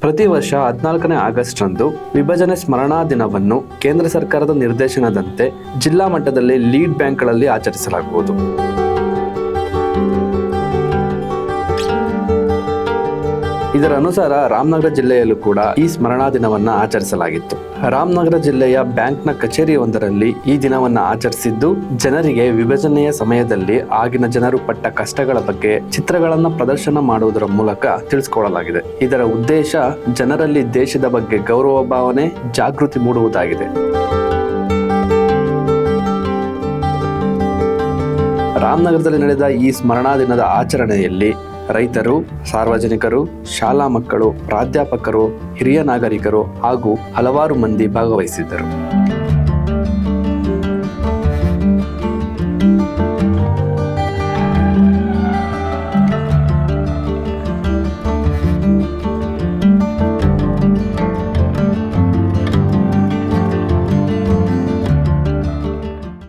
ಪ್ರತಿ ವರ್ಷ 14ನೇ ಆಗಸ್ಟ್ ರಂದು ವಿಭಜನೆ ಸ್ಮರಣಾ ದಿನವನ್ನು ಕೇಂದ್ರ ಸರ್ಕಾರದ ನಿರ್ದೇಶನದಂತೆ ಜಿಲ್ಲಾ ಮಟ್ಟದಲ್ಲಿ ಲೀಡ್ ಬ್ಯಾಂಕ್ಗಳಲ್ಲಿ ಆಚರಿಸಲಾಗುವುದು. ಇದರ ಅನುಸಾರ ರಾಮನಗರ ಜಿಲ್ಲೆಯಲ್ಲೂ ಕೂಡ ಈ ಸ್ಮರಣಾ ದಿನವನ್ನ ಆಚರಿಸಲಾಗಿತ್ತು. ರಾಮನಗರ ಜಿಲ್ಲೆಯ ಬ್ಯಾಂಕ್ನ ಕಚೇರಿಯೊಂದರಲ್ಲಿ ಈ ದಿನವನ್ನ ಆಚರಿಸಿದ್ದು, ಜನರಿಗೆ ವಿಭಜನೆಯ ಸಮಯದಲ್ಲಿ ಆಗಿನ ಜನರು ಪಟ್ಟ ಕಷ್ಟಗಳ ಬಗ್ಗೆ ಚಿತ್ರಗಳನ್ನ ಪ್ರದರ್ಶನ ಮಾಡುವುದರ ಮೂಲಕ ತಿಳಿಸಿಕೊಳ್ಳಲಾಗಿದೆ. ಇದರ ಉದ್ದೇಶ ಜನರಲ್ಲಿ ದೇಶದ ಬಗ್ಗೆ ಗೌರವ ಭಾವನೆ, ಜಾಗೃತಿ ಮೂಡುವುದಾಗಿದೆ. ರಾಮನಗರದಲ್ಲಿ ನಡೆದ ಈ ಸ್ಮರಣಾ ದಿನದ ಆಚರಣೆಯಲ್ಲಿ ರೈತರು, ಸಾರ್ವಜನಿಕರು, ಶಾಲಾ ಮಕ್ಕಳು, ಪ್ರಾಧ್ಯಾಪಕರು, ಹಿರಿಯ ನಾಗರಿಕರು ಹಾಗೂ ಹಲವಾರು ಮಂದಿ ಭಾಗವಹಿಸಿದ್ದರು.